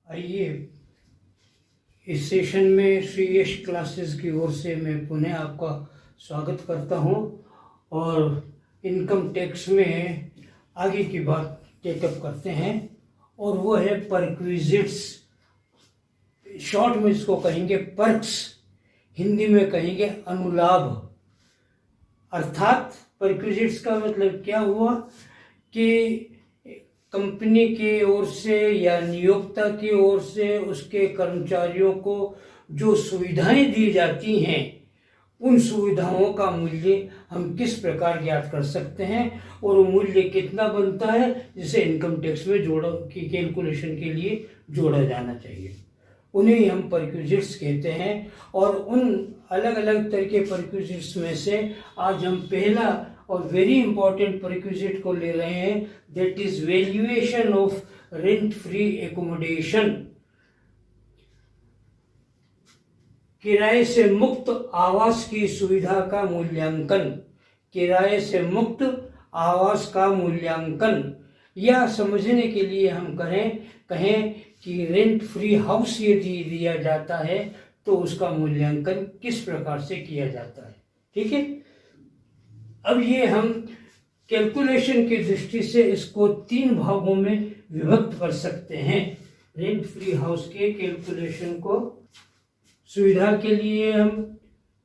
आइए, इस सेशन में श्री यश क्लासेस की ओर से मैं पुनः आपका स्वागत करता हूं और इनकम टैक्स में आगे की बात टेकअप करते हैं और वो है परक्विजिट्स। शॉर्ट में इसको कहेंगे पर्क्स, हिंदी में कहेंगे अनुलाभ। अर्थात परक्विजिट्स का मतलब क्या हुआ कि कंपनी की ओर से या नियोक्ता की ओर से उसके कर्मचारियों को जो सुविधाएं दी जाती हैं, उन सुविधाओं का मूल्य हम किस प्रकार ज्ञात कर सकते हैं और वो मूल्य कितना बनता है जिसे इनकम टैक्स में की कैलकुलेशन के लिए जोड़ा जाना चाहिए। उन्हें ही हम परक्विजिट्स कहते हैं। और उन अलग अलग तरह के परक्विजिट्स में से आज हम पहला और वेरी इंपॉर्टेंट परक्विजिट को ले रहे हैं, that is valuation of rent free accommodation. किराए से मुक्त आवास की सुविधा का मूल्यांकन। किराए से मुक्त आवास का मूल्यांकन, या समझने के लिए हम कहें कि रेंट फ्री हाउस यदि दिया जाता है तो उसका मूल्यांकन किस प्रकार से किया जाता है। ठीक है, अब ये हम कैलकुलेशन की दृष्टि से इसको 3 भागों में विभक्त कर सकते हैं। रेंट फ्री हाउस के कैलकुलेशन को सुविधा के लिए हम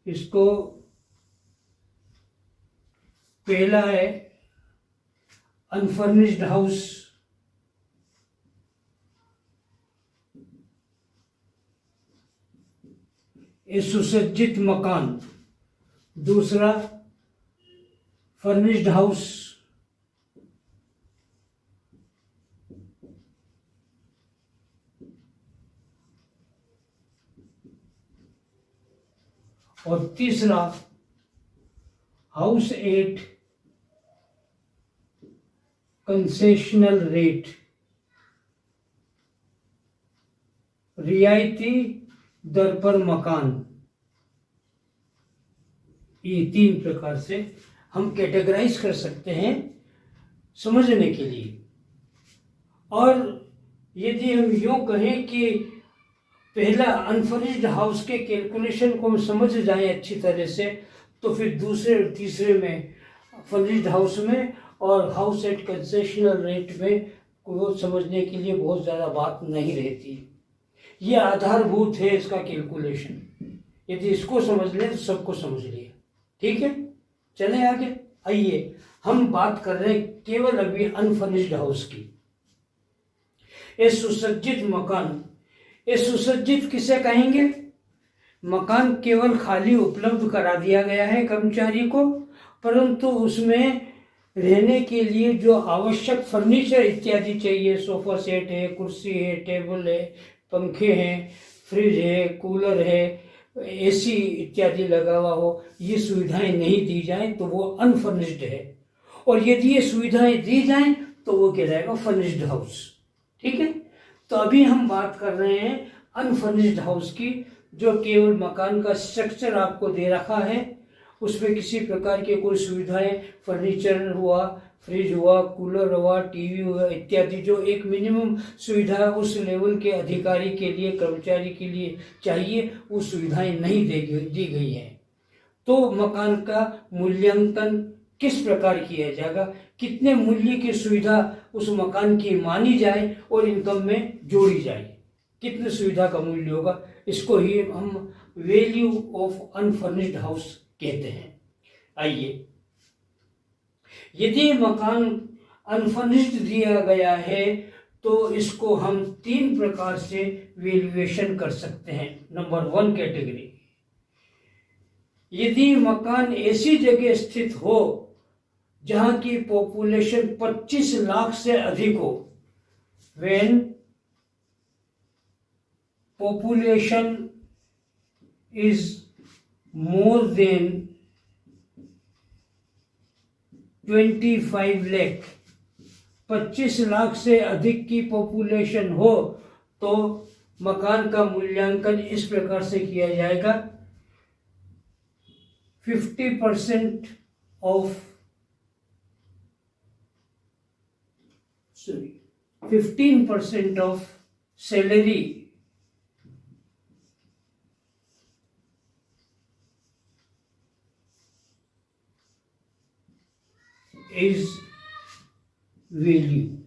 इसको, पहला है अनफर्निश्ड हाउस, सुसज्जित मकान। दूसरा फर्निश्ड हाउस, और तीसरा हाउस एट कंसेशनल रेट, रियायती दर पर मकान। ये 3 प्रकार से हम कैटेगराइज कर सकते हैं समझने के लिए। और यदि हम यूँ कहें कि पहला अनफर्निश्ड हाउस के कैलकुलेशन को हम समझ जाएं अच्छी तरह से, तो फिर दूसरे और तीसरे में फर्निश्ड हाउस में और हाउस एट कंसेशनल रेट में को समझने के लिए बहुत ज़्यादा बात नहीं रहती। ये आधारभूत है इसका कैलकुलेशन। यदि इसको समझ लें तो सबको समझ लिया। ठीक है, चलें आगे। आइए, हम बात कर रहे हैं केवल अभी अनफर्निश्ड हाउस की। ये सुसज्जित मकान, ये सुसज्जित किसे कहेंगे? मकान केवल खाली उपलब्ध करा दिया गया है कर्मचारी को, परंतु उसमें रहने के लिए जो आवश्यक फर्नीचर इत्यादि चाहिए, सोफा सेट है, कुर्सी है, टेबल है, पंखे हैं, फ्रिज है, कूलर है, एसी इत्यादि लगा हुआ हो, ये सुविधाएं नहीं दी जाएं तो वो अनफर्निश्ड है। और यदि ये सुविधाएं दी जाएं तो वो कहलाएगा फर्निश्ड हाउस। ठीक है, तो अभी हम बात कर रहे हैं अनफर्निश्ड हाउस की, जो केवल मकान का स्ट्रक्चर आपको दे रखा है, उसमें किसी प्रकार की कोई सुविधाएं, फर्नीचर हुआ, फ्रिज हुआ, कूलर हुआ, टीवी हुआ इत्यादि, जो एक मिनिमम सुविधा उस लेवल के अधिकारी के लिए, कर्मचारी के लिए चाहिए, वो सुविधाएं नहीं दी गई हैं। तो मकान का मूल्यांकन किस प्रकार किया जाएगा, कितने मूल्य की सुविधा उस मकान की मानी जाए और इनकम में जोड़ी जाए, कितने सुविधा का मूल्य होगा, इसको ही हम वैल्यू ऑफ अनफर्निश्ड हाउस कहते हैं। आइए, यदि मकान अनफर्निश्ड दिया गया है तो इसको हम 3 प्रकार से वैल्यूएशन कर सकते हैं। नंबर 1 कैटेगरी, यदि मकान ऐसी जगह स्थित हो जहां की पॉपुलेशन 25 लाख से अधिक हो, when population is more than 25 lakh, 25 lakh से अधिक की पॉपुलेशन हो तो मकान का मूल्यांकन इस प्रकार से किया जाएगा, 50% of 15% of salary is value.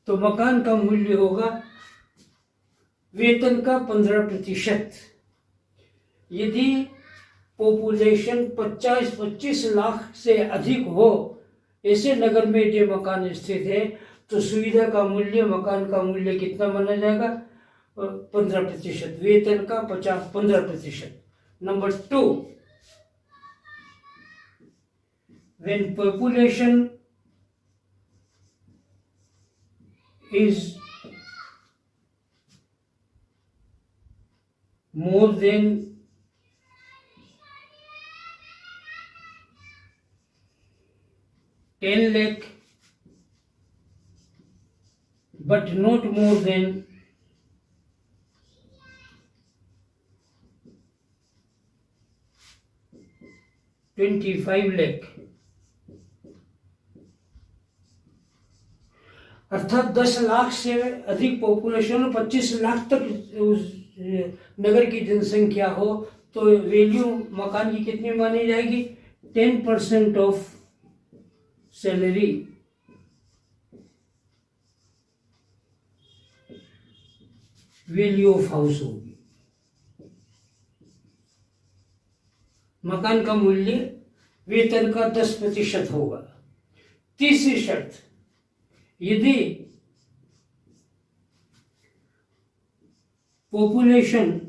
तो मकान का मूल्य होगा वेतन का 15%। यदि पॉपुलेशन 25 लाख से अधिक हो, ऐसे नगर में ये मकान स्थित है, तो सुविधा का मूल्य, मकान का मूल्य कितना माना जाएगा? 15%। वेतन का 15%। Number 2, when population is more than 10 lakh but not more than 25 lakh, अर्थात 10 लाख से अधिक पॉपुलेशन और 25 लाख तक उस नगर की जनसंख्या हो, तो वैल्यू मकान की कितनी मानी जाएगी? 10% of salary value of house होगी। मकान का मूल्य वेतन का 10% होगा। तीसरी शर्त, यदि population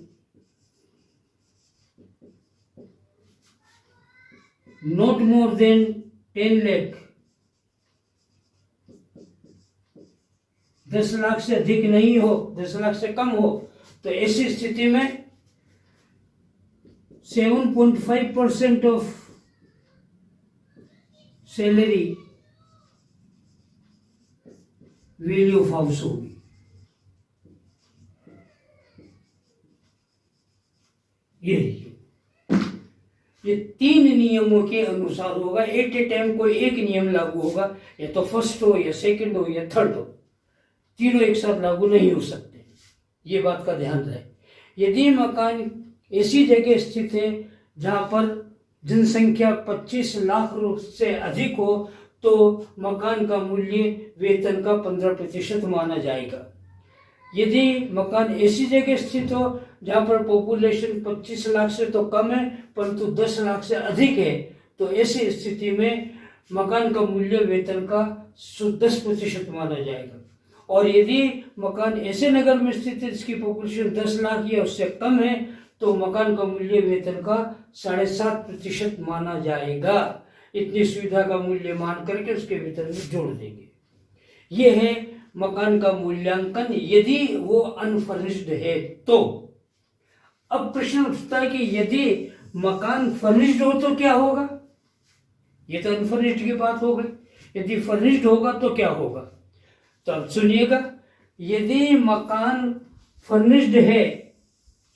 not more than 10 lakh, 10 lakh से अधिक नहीं हो, 10 लाख से कम हो, तो ऐसी स्थिति में 7.5% of salary value of house होगी। ये 3 नियमों के अनुसार होगा। एट ए टाइम कोई एक नियम लागू होगा, या तो फर्स्ट हो या सेकंड हो या थर्ड हो, तीनों एक साथ लागू नहीं हो सकते। ये बात का ध्यान रहे। यदि मकान ऐसी जगह स्थित है जहां पर जनसंख्या 25 लाख से अधिक हो, तो मकान का मूल्य वेतन का 15% माना जाएगा। यदि मकान ऐसी जगह स्थित हो जहां पर पॉपुलेशन 25 लाख से तो कम है परंतु 10 लाख से अधिक है, तो ऐसी स्थिति में मकान का मूल्य वेतन का 10% माना जाएगा। और यदि मकान ऐसे नगर में स्थित है जिसकी पॉपुलेशन 10 लाख या उससे कम है, तो मकान का मूल्य वेतन का 7.5% माना जाएगा। इतनी सुविधा का मूल्य मान करके उसके वेतन में जोड़ देंगे। ये है मकान का मूल्यांकन यदि वो अनफर्निश्ड है तो। अब प्रश्न उठता है कि यदि मकान फर्निश्ड हो तो क्या होगा? ये तो अनफर्निश्ड की बात हो गई। यदि फर्निश्ड होगा तो क्या होगा? तो अब सुनिएगा, यदि मकान फर्निश्ड है,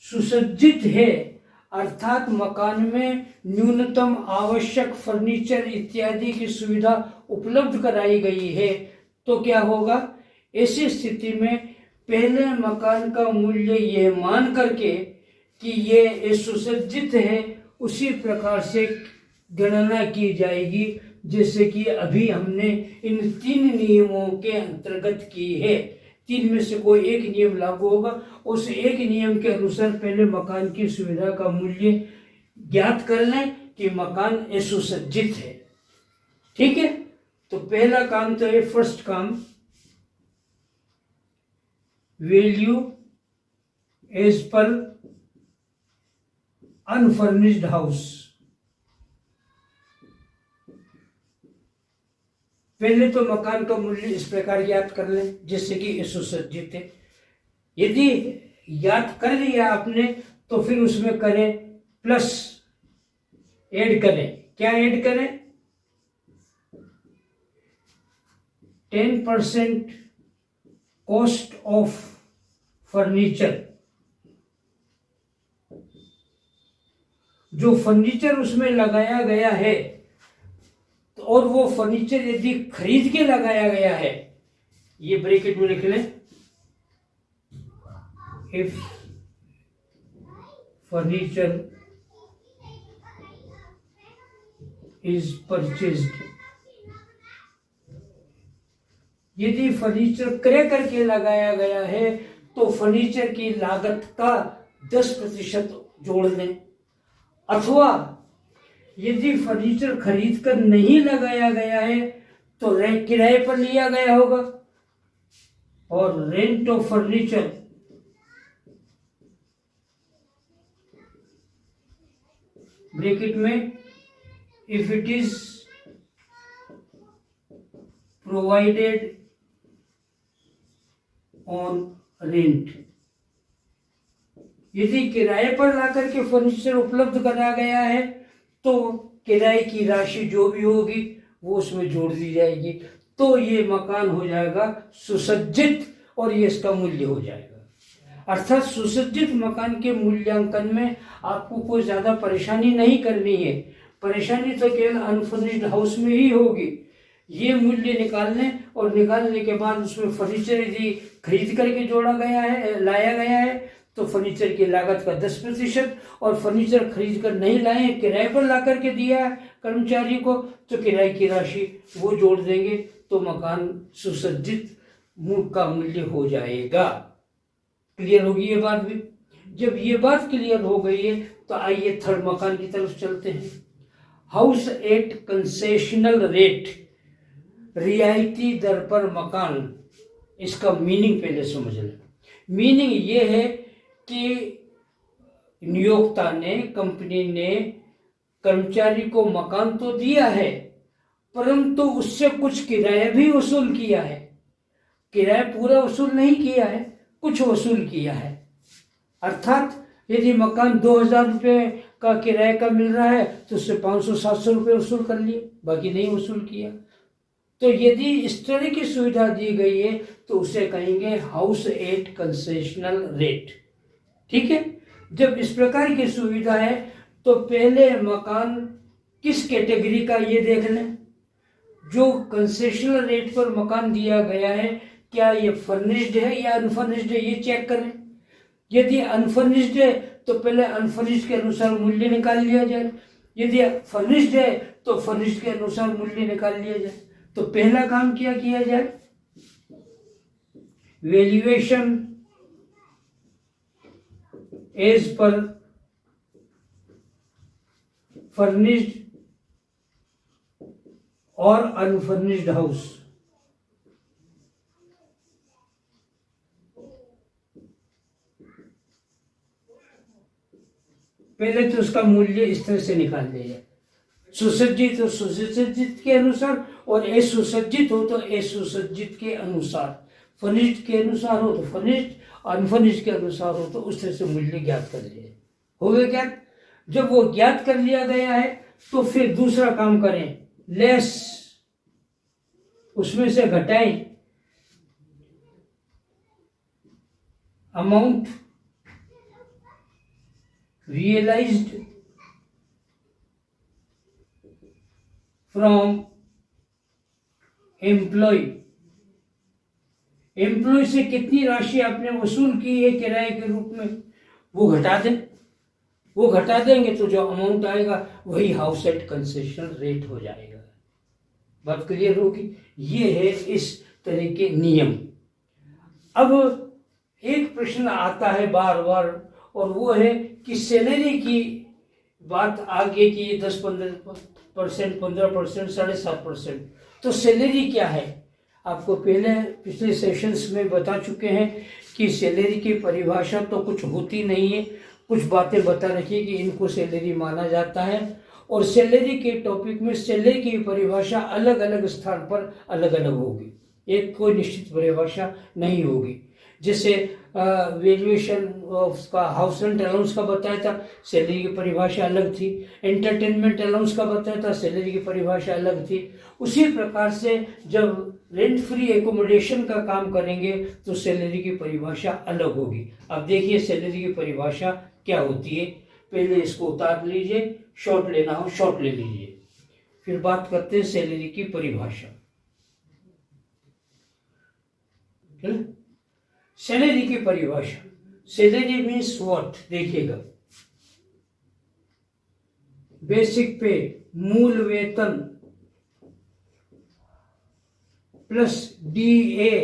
सुसज्जित है, अर्थात मकान में न्यूनतम आवश्यक फर्नीचर इत्यादि की सुविधा उपलब्ध कराई गई है, तो क्या होगा? ऐसी स्थिति में पहले मकान का मूल्य यह मान करके कि ये सुसज्जित है, उसी प्रकार से गणना की जाएगी जैसे कि अभी हमने इन 3 नियमों के अंतर्गत की है। 3 में से कोई एक नियम लागू होगा, उस एक नियम के अनुसार पहले मकान की सुविधा का मूल्य ज्ञात कर लें कि मकान सुसज्जित है। ठीक है, तो पहला काम तो है, फर्स्ट काम, वैल्यू एज पर अनफर्निश्ड हाउस। पहले तो मकान का मूल्य इस प्रकार ज्ञात कर लें जैसे कि सुसज्जित है। यदि याद कर लिया आपने तो फिर उसमें करें प्लस, ऐड करें। क्या ऐड करें? 10% कॉस्ट ऑफ फर्नीचर। जो फर्नीचर उसमें लगाया गया है, तो और वो फर्नीचर यदि खरीद के लगाया गया है, ये ब्रैकेट में लिख लें, इफ फर्नीचर इज परचेज्ड, यदि फर्नीचर क्रय करके लगाया गया है तो फर्नीचर की लागत का 10% जोड़ दें। अथवा यदि फर्नीचर खरीद कर नहीं लगाया गया है तो किराए पर लिया गया होगा, और रेंट ऑफ फर्नीचर ब्रैकेट में if it is provided on rent, यदि किराए पर लाकर के फर्नीचर उपलब्ध करा गया है तो किराए की राशि जो भी होगी वो उसमें जोड़ दी जाएगी, तो ये मकान हो जाएगा सुसज्जित और ये इसका मूल्य हो जाएगा। अर्थात सुसज्जित मकान के मूल्यांकन में आपको कोई ज्यादा परेशानी नहीं करनी है, परेशानी तो केवल अनफर्निश्ड हाउस में ही होगी। ये मूल्य निकालने और निकालने के बाद उसमें फर्नीचर यदि खरीद करके जोड़ा गया है, लाया गया है, तो फर्नीचर की लागत का 10%, और फर्नीचर खरीद कर नहीं लाए, किराए पर ला करके दिया है कर्मचारी को, तो किराए की राशि वो जोड़ देंगे, तो मकान सुसज्जित का मूल्य हो जाएगा। क्लियर होगी ये बात भी? जब ये बात क्लियर हो गई है तो आइए थर्ड मकान की तरफ चलते हैं। हाउस एट कंसेशनल रेट, रियायती दर पर मकान, इसका मीनिंग पहले समझ लें। मीनिंग ये है कि नियोक्ता ने, कंपनी ने कर्मचारी को मकान तो दिया है परंतु उससे कुछ किराया भी वसूल किया है। किराया पूरा वसूल नहीं किया है, कुछ वसूल किया है। अर्थात यदि मकान 2000 रुपये का किराए का मिल रहा है तो उससे 500-700 रुपये वसूल कर लिए, बाकी नहीं वसूल किया। तो यदि इस तरह की सुविधा दी गई है तो उसे कहेंगे हाउस एट कंसेशनल रेट। ठीक है, जब इस प्रकार की सुविधा है तो पहले मकान किस कैटेगरी का ये देख लें। जो कंसेशनल रेट पर मकान दिया गया है क्या ये फर्निश्ड है या अनफर्निश्ड है, ये चेक करें। यदि अनफर्निश्ड है तो पहले अनफर्निश्ड के अनुसार मूल्य निकाल लिया जाए, यदि फर्निश्ड है तो फर्निश्ड के अनुसार मूल्य निकाल लिया जाए। तो पहला काम क्या किया जाए, वैल्यूएशन एज पर फर्निश्ड और अनफर्निश्ड हाउस। पहले तो उसका मूल्य इस तरह से निकाल लिया जाए, सुसज्जित हो सुसज्जित के अनुसार और असुसज्जित हो तो असुसज्जित के अनुसार, फर्निश्ड के अनुसार हो तो फर्निश्ड, अनफर्निश्ड के अनुसार हो तो उस तरह से मूल्य ज्ञात कर लिया। हो गया ज्ञात? जब वो ज्ञात कर लिया गया है तो फिर दूसरा काम करें, लेस, उसमें से घटाएं amount realised from employ. Employ से कितनी राशि आपने वसूल की है किराए के रूप में वो घटा दें। वो घटा देंगे तो जो अमाउंट आएगा वही हाउस एट कंसेशनल रेट हो जाएगा। बात क्लियर होगी? ये है इस तरह के नियम। अब एक प्रश्न आता है बार बार और वो है कि सैलरी की बात आगे की 10-15%, 15%, 7.5%, तो सैलरी क्या है? आपको पहले पिछले सेशंस में बता चुके हैं कि सैलरी की परिभाषा तो कुछ होती नहीं है, कुछ बातें बता रखी कि इनको सैलरी माना जाता है, और सैलरी के टॉपिक में सैलरी की परिभाषा अलग अलग स्थान पर अलग अलग होगी, एक कोई निश्चित परिभाषा नहीं होगी। जैसे वैल्यूएशन का हाउस रेंट अलाउंस का बताया था, सैलरी की परिभाषा अलग थी। एंटरटेनमेंट अलाउंस का बताया था, सैलरी की परिभाषा अलग थी। उसी प्रकार से जब रेंट फ्री एकोमोडेशन का काम करेंगे तो सैलरी की परिभाषा अलग होगी। अब देखिए सैलरी की परिभाषा क्या होती है। पहले इसको उतार लीजिए, शॉर्ट लेना हो शॉर्ट ले लीजिए। फिर बात करते हैं सैलरी की परिभाषा। सैलरी की परिभाषा, सैलरी मीन्स व्हाट, देखिएगा, बेसिक पे, मूल वेतन प्लस DA,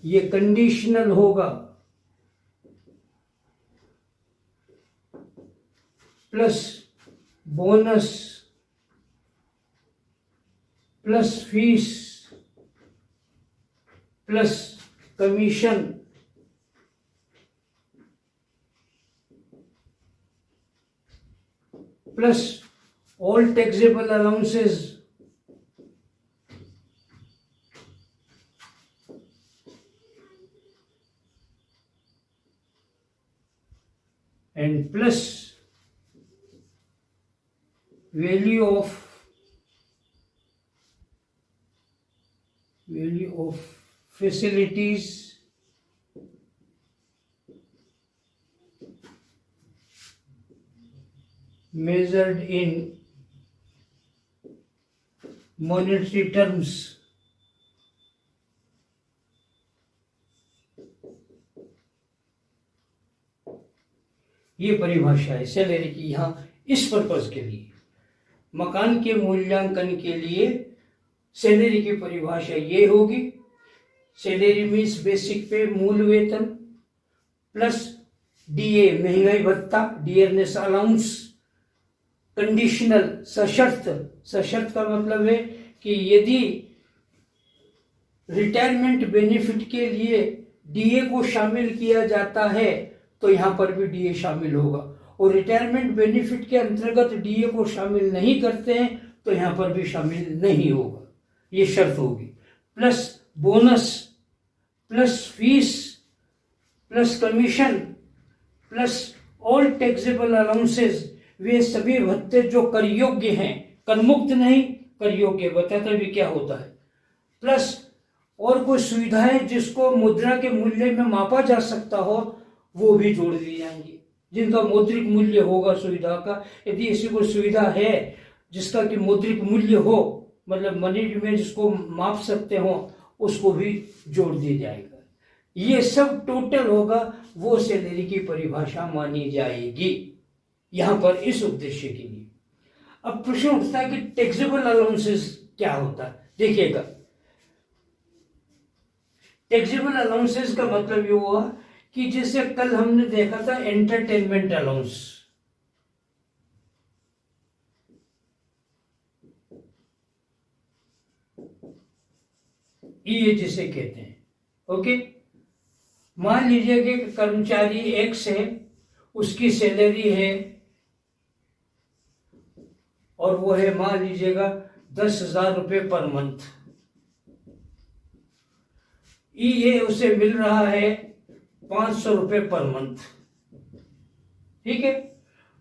ये कंडीशनल होगा, plus bonus plus fees plus commission plus all taxable allowances and plus value of facilities measured in monetary terms, ये परिभाषा है सैलरी की यहाँ इस पर्पज के लिए। मकान के मूल्यांकन के लिए सैलरी की परिभाषा ये होगी, सैलरी मीन्स बेसिक पे, मूल वेतन प्लस DA महंगाई भत्ता, डियरनेस अलाउंस, कंडीशनल सशर्त, सशर्त का मतलब है कि यदि रिटायरमेंट बेनिफिट के लिए DA को शामिल किया जाता है तो यहाँ पर भी DA शामिल होगा, और रिटायरमेंट बेनिफिट के अंतर्गत DA को शामिल नहीं करते हैं तो यहाँ पर भी शामिल नहीं होगा, ये शर्त होगी। Plus bonus plus fees plus commission plus all taxable allowances, वे सभी भत्ते जो कर योग्य हैं, कर मुक्त नहीं, कर योग्य, बताता भी क्या होता है, प्लस और कोई सुविधाएं जिसको मुद्रा के मूल्य में मापा जा सकता हो वो भी जोड़ दी जाएंगी, जिनका मौद्रिक मूल्य होगा सुविधा का। यदि ऐसी कोई सुविधा है जिसका कि मौद्रिक मूल्य हो, मतलब मनी में जिसको माप सकते हो, उसको भी जोड़ दिया जाएगा। ये सब टोटल होगा, वो सैलरी की परिभाषा मानी जाएगी यहां पर इस उद्देश्य के लिए। अब प्रश्न उठता है कि टैक्सेबल अलाउंसेस क्या होता है। देखिएगा, टैक्सेबल अलाउंसेस का मतलब ये हुआ कि जैसे कल हमने देखा था एंटरटेनमेंट अलाउंस, ये जिसे कहते हैं, ओके। मान लीजिए कि कर्मचारी X है, उसकी सैलरी है और वो है मान लीजिएगा 10,000 रुपये पर मंथ, ये उसे मिल रहा है 500 रुपये पर मंथ, ठीक है।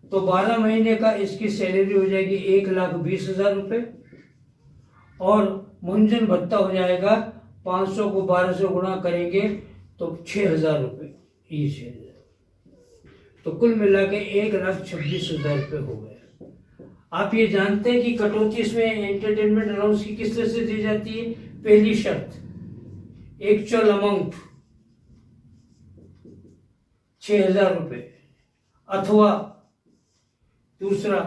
तो 12 महीने का इसकी सैलरी हो जाएगी 1,20,000 रुपये, और मुंजन भत्ता हो जाएगा 500 को 12 से गुणा करेंगे तो 6,000 रुपये, ये 6,000, तो कुल मिला के 1,26,000 रुपये हो गए। आप ये जानते हैं कि कटौती इसमें एंटरटेनमेंट अलाउंस की किस तरह से दी जाती है। पहली शर्त, एक्चुअल अमाउंट 6,000 रुपये, अथवा दूसरा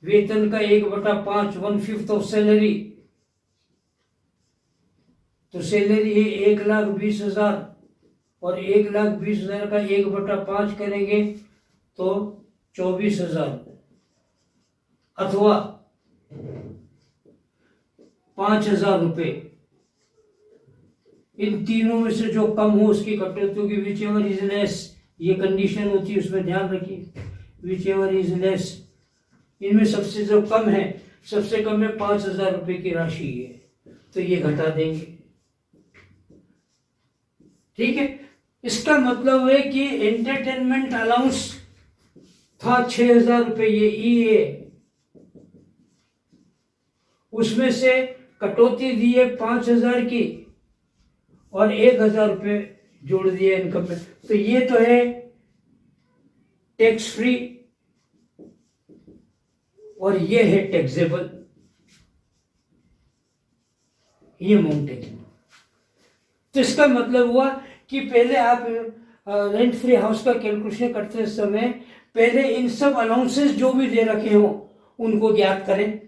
वेतन का 1/5, 1/5 ऑफ सैलरी, तो सैलरी है 1,20,000 और 1,20,000 का 1/5 करेंगे तो 24,000, अथवा 5,000 रुपये। इन तीनों में से जो कम हो उसकी कटौती होगी, विच एवर इज लेस, ये कंडीशन होती है, उसमें ध्यान रखिए, विच एवर इज लेस। इनमें सबसे जो कम है, सबसे कम में 5,000 रुपये की राशि है, तो ये घटा देंगे, ठीक है। इसका मतलब है कि एंटरटेनमेंट अलाउंस था 6,000 रुपये, ये EA, उसमें से कटौती दी है 5,000 की और 1,000 रुपये जोड़ दिए इनकम में, तो ये तो है टैक्स फ्री, और ये है टैक्सेबल, ये अमाउंट टैक्सेबल। तो इसका मतलब हुआ कि पहले आप रेंट फ्री हाउस का कैलकुलेशन करते समय पहले इन सब अलाउंसेस जो भी दे रखे हों उनको ज्ञात करें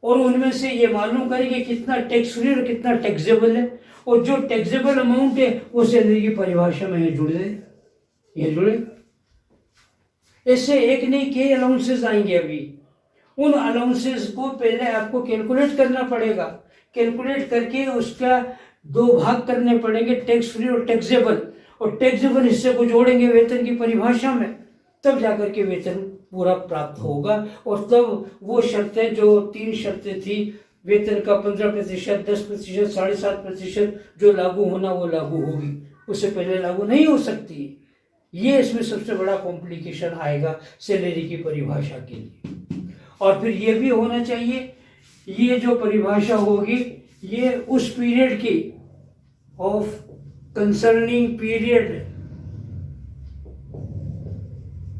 और उनमें से ये मालूम करें कि कितना टैक्स फ्री और कितना टैक्सेबल है, और जो टैक्सेबल अमाउंट है वो सैलरी की परिभाषा में ये जुड़े। ऐसे एक नहीं कई अलाउंसेस आएंगे। अभी उन अलाउंसेस को पहले आपको कैलकुलेट करना पड़ेगा, कैलकुलेट करके उसका 2 भाग करने पड़ेंगे, टैक्स फ्री और टैक्सेबल, और टैक्सेबल हिस्से को जोड़ेंगे वेतन की परिभाषा में, तब जाकर के वेतन पूरा प्राप्त होगा। और तब वो शर्तें जो 3 शर्तें थी, वेतन का 15%, 10%, 7.5% जो लागू होना वो लागू होगी, उससे पहले लागू नहीं हो सकती। ये इसमें सबसे बड़ा कॉम्प्लिकेशन आएगा सैलरी की परिभाषा के लिए। और फिर ये भी होना चाहिए, ये जो परिभाषा होगी ये उस पीरियड की ऑफ कंसर्निंग पीरियड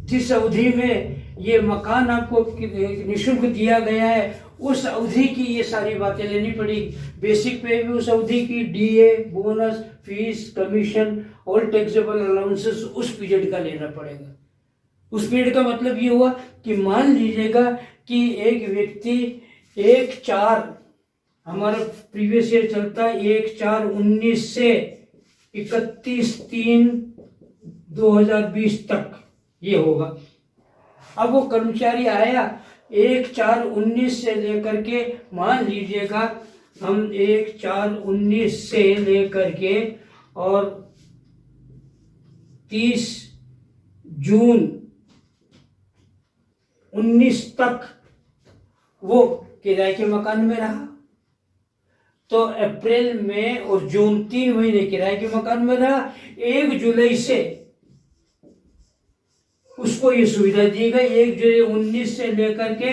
जिस अवधि में ये मकान आपको निःशुल्क दिया गया है उस अवधि की ये सारी बातें लेनी पड़ेगी। बेसिक पे भी उस अवधि की, डीए, बोनस, फीस, कमीशन और टैक्सेबल अलाउंसेस उस पीरियड का लेना पड़ेगा। उस पीरियड का मतलब ये हुआ कि मान लीजिएगा कि एक व्यक्ति 1/4, हमारा प्रीवियस ईयर चलता है 1/4/19 से 31/3/2020 तक ये होगा। अब वो कर्मचारी आया 1/4/19 से लेकर के, मान लीजिएगा हम 1/4/19 से लेकर के और 30 जून 19 तक वो किराए के मकान में रहा। तो अप्रैल में और जून 3 महीने किराए के मकान में रहा। 1 जुलाई से उसको ये सुविधा दी गई, 1 जुलाई 19 से लेकर के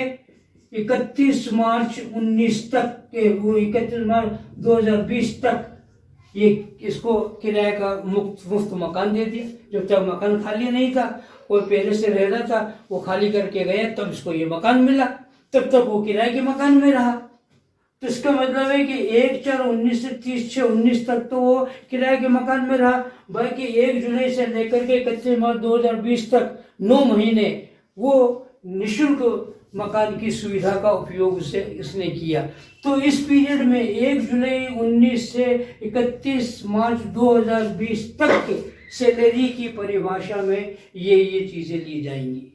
31 मार्च 19 तक के, वो 31 मार्च 2020 तक ये इसको किराए का मुफ्त मकान दे दिया। जब तक मकान खाली नहीं था, कोई पहले से रह रहा था, वो खाली करके गया, तब इसको ये मकान मिला, तब तक वो किराए के मकान में रहा। तो इसका मतलब है कि 1/4/19 से 30/6/19 तक तो वो किराए के मकान में रहा। बाकी 1 जुलाई से लेकर के 31 मार्च 2020 तक 9 महीने वो निःशुल्क मकान की सुविधा का उपयोग इसने किया। तो इस पीरियड में 1 जुलाई 19 से 31 मार्च 2020 तक के सैलरी की परिभाषा में ये चीजें ली जाएंगी,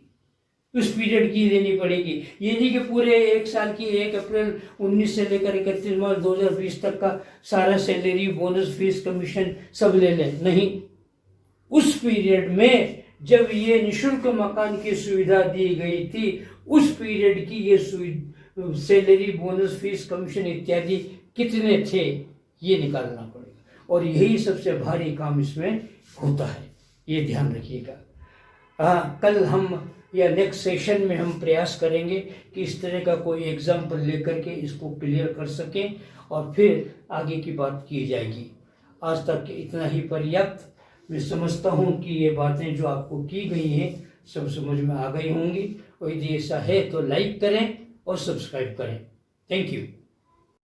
उस पीरियड की लेनी पड़ेगी। ये नहीं कि पूरे 1 साल की 1 अप्रैल 19 से लेकर 31 मार्च 2020 तक का सारा सैलरी, बोनस, फीस, कमीशन सब ले लें, नहीं। उस पीरियड में जब ये निःशुल्क मकान की सुविधा दी गई थी, उस पीरियड की ये सैलरी, बोनस, फीस, कमीशन इत्यादि कितने थे ये निकालना पड़ेगा। और यही सबसे भारी काम इसमें होता है, ये ध्यान रखिएगा। हाँ, कल हम या नेक्स्ट सेशन में हम प्रयास करेंगे कि इस तरह का कोई एग्जाम्पल लेकर के इसको क्लियर कर सकें और फिर आगे की बात की जाएगी। आज तक इतना ही पर्याप्त। मैं समझता हूँ कि ये बातें जो आपको की गई हैं सब समझ में आ गई होंगी, और यदि ऐसा है तो लाइक करें और सब्सक्राइब करें। Thank you.